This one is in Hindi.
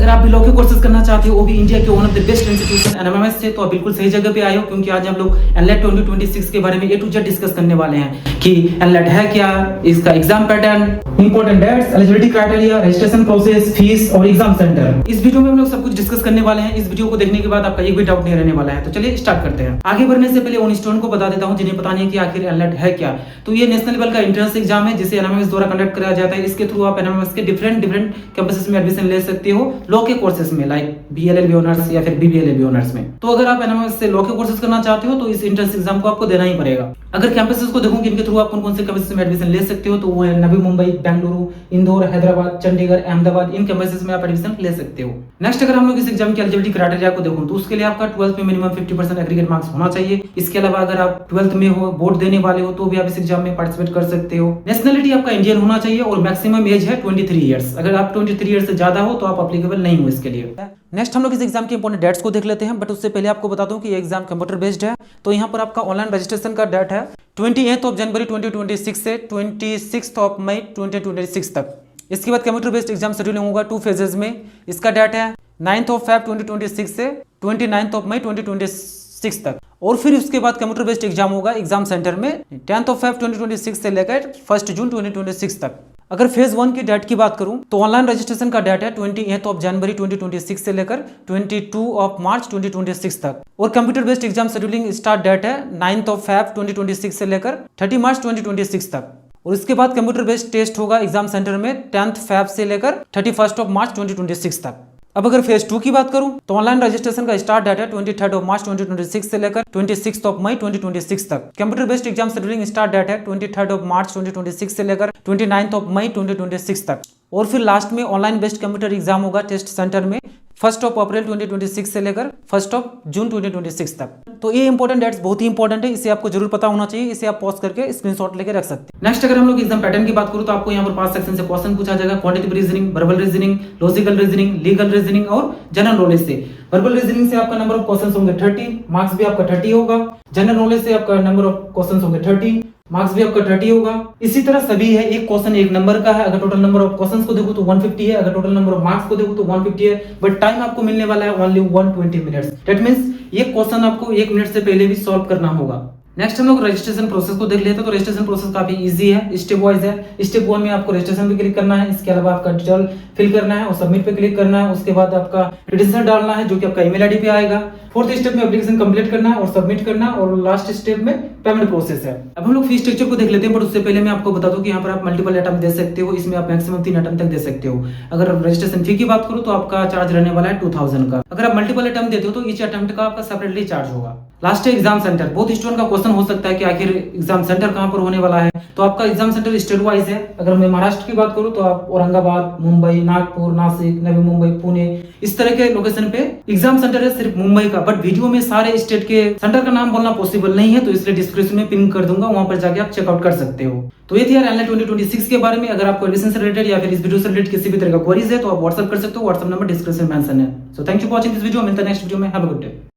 अगर आप भी लॉ के कोर्सेज करना चाहते हो वो भी इंडिया के one of the best institution NMIMS से, तो आप बिल्कुल सही जगह पे आए हो, क्योंकि आज हम लोग एनलेट 2026 के बारे में ए टू जेड डिस्कस करने वाले हैं कि एनलेट है क्या, इसका exam pattern, important dates, eligibility criteria, registration process, fees और एग्जाम सेंटर। इस वीडियो में हम लोग सब कुछ डिस्कस करने वाले हैं। इस वीडियो को देखने के बाद आपका एक भी डाउट नहीं रहने वाला है। तो चलिए स्टार्ट करते हैं। आगे बढ़ने से पहले उन स्टूडेंट को बता देता हूं जिन्हें पता नहीं कि आखिर एनलेट है क्या। तो ये नेशनल लेवल का एंट्रेंस एग्जाम है जिसे एनएमएमएस द्वारा कंडक्ट कराया जाता है। इसके थ्रू आप एनएमएमएस के डिफरेंट कैंपसेस में एडमिशन ले सकते हो लॉ के कोर्सेज में, लाइक बीएलएलबी ऑनर्स या फिर बीबीएलएलबी ऑनर्स में। तो अगर आप एनएमएमएस से लॉ के कोर्सेज करना चाहते हो तो इस एंट्रेंस एग्जाम को आपको देना ही पड़ेगा। अगर कैंपसेस को देखूं कि इनके थ्रू आप कौन-कौन से कैंपसेस में एडमिशन ले सकते हो, तो वो है नवी मुंबई, बेंगलुरु, इंदौर, हैदराबाद, चंडीगढ़, अहमदाबाद। इन कैंपसेस में आप एडमिशन ले सकते हो। नेक्स्ट, अगर हम लोग इस एग्जाम की एलिजिबिलिटी क्राइटेरिया को देखूं तो उसके लिए आपका 12th में मिनिमम 50% एग्रीगेट मार्क्स होना चाहिए। इसके अलावा अगर आप 12th में हो, बोर्ड देने वाले हो, तो भी आप इस एग्जाम में पार्टिसिपेट कर सकते हो। नेशनलिटी आपका इंडियन होना चाहिए और मैक्सिमम एज है 23 इयर्स। अगर आप 23 इयर्स से ज्यादा हो तो आप अप्लीकेबल नहीं हो इसके लिए। नेक्स्ट हम लोग इस एग्जाम के इंपॉर्टेंट डेट्स को देख लेते हैं, बट उससे पहले आपको बता दूं कि ये एग्जाम कंप्यूटर बेस्ड है। तो यहाँ पर आपका ऑनलाइन रजिस्ट्रेशन का डेट है 28 जनवरी 2026 से 26 मई 2026 तक। इसके बाद कंप्यूटर बेस्ड एग्जाम शेड्यूलिंग होगा 2 फेजेस में। इसका डेट है 9 Feb 2026 से 29 मई 2026 तक। और फिर उसके बाद कंप्यूटर बेस्ड एग्जाम होगा एग्जाम सेंटर में 10 Feb 2026 से लेकर 1 जून 2026 तक। अगर फेज 1 की डेट की बात करूं तो ऑनलाइन रजिस्ट्रेशन का डेट है 28 जनवरी 2026 से लेकर 22 मार्च 2026 तक। और computer based exam scheduling start date है 9 Feb 2026 से लेकर 30 मार्च 2026 तक। और इसके बाद कंप्यूटर बेस्ड टेस्ट होगा एग्जाम सेंटर में 10 Feb से लेकर 31 मार्च 2026 तक। अब अगर फेज 2 की बात करूं तो ऑनलाइन रजिस्ट्रेशन का स्टार्ट डेट है 23 मार्च 2026 से लेकर 26 मई 2026 तक। Computer based exam scheduling start date है 23 मार्च 2026 से लेकर 29 मई 2026 तक। और फिर लास्ट में ऑनलाइन बेस्ड कंप्यूटर एग्जाम होगा टेस्ट सेंटर में 1 अप्रैल 2026 से लेकर 1 जून 2026 तक। तो ये इंपॉर्टेंट डेट्स बहुत ही इंपॉर्टेंट है, इसे आपको जरूर पता होना चाहिए। इसे आप पॉज करके स्क्रीनशॉट लेके रख सकते हैं। नेक्स्ट, अगर हम लोग एग्जाम पैटर्न की बात करूं तो आपको यहाँ पर 5 सेक्शन से क्वेश्चन पूछा जाएगा। Quantitative reasoning, verbal reasoning, logical reasoning, legal reasoning और जनरल नॉलेज से। वर्बल रीजनिंग से आपका नंबर ऑफ क्वेश्चंस होंगे 30, मार्क्स भी आपका 30 होगा। जनरल नॉलेज से आपका नंबर ऑफ क्वेश्चंस होंगे 30, मार्क्स भी आपका 30 होगा। इसी तरह सभी है, एक क्वेश्चन 1 नंबर का है। अगर टोटल नंबर ऑफ क्वेश्चंस को देखो तो 150 है। अगर टोटल नंबर ऑफ मार्क्स को देखो तो 150 है, बट टाइम आपको मिलने वाला है ओनली 120 मिनट्स। दैट मींस ये क्वेश्चन आपको 1 मिनट से पहले भी सॉल्व करना होगा। नेक्स्ट हम लोग रजिस्ट्रेशन प्रोसेस को देख लेते हैं। तो रजिस्ट्रेशन प्रोसेस काफी इजी है, स्टेप वाइज है। स्टेप 1 में आपको रजिस्ट्रेशन पे क्लिक करना है। इसके अलावा आपका डिटेल फिल करना है और सबमिट पे क्लिक करना है। उसके बाद आपका क्रेडेंशियल डालना है जो कि आपका ईमेल आईडी पे आएगा। 4th स्टेप में एप्लीकेशन कंप्लीट करना है और सबमिट करना, और लास्ट स्टेप में पेमेंट प्रोसेस है। अब हम लोग फी स्ट्रक्चर को देख लेते हैं, बट उससे पहले मैं आपको बता दूं कि यहाँ पर आप मल्टीपल अटेम्प्ट दे सकते हो। इसमें आप मैक्सिमम 3 अटेम्प्ट तक दे सकते हो। अगर रजिस्ट्रेशन फी की बात करूं तो आपका चार्ज रहने वाला है 2000 का। अगर आप मल्टीपल अटेम्प्ट देते हो तो ईच अटेम्प्ट का आपका सेपरेटली चार्ज होगा। लास्ट है एग्जाम सेंटर। बहुत स्टूडेंट का क्वेश्चन हो सकता है कि आखिर एग्जाम सेंटर कहां पर होने वाला है। तो आपका एग्जाम सेंटर स्टेट वाइज है। अगर मैं महाराष्ट्र की बात करूं तो आप औरंगाबाद, मुंबई, नागपुर, नासिक, नवी मुंबई, पुणे, इस तरह के लोकेशन पे एग्जाम सेंटर है सिर्फ मुंबई का। बट वीडियो में सारे स्टेट के सेंटर का नाम बोलना पॉसिबल नहीं है, तो इसलिए डिस्क्रिप्शन में पिन कर दूंगा, वहां पर जाके आप चेकआउट कर सकते हो। तो ये थी यार एनलेट 2026 के बारे में। अगर आपको एडमिशन से रिलेटेड या फिर इस वीडियो से रिलेटेड किसी भी तरह का क्वेरीज है तो आप व्हाट्सएप कर सकते हो। व्हाट्सएप नंबर डिस्क्रिप्शन में मेंशन है। So thank you for watching this video. मिलते हैं नेक्स्ट वीडियो में। Have a good day.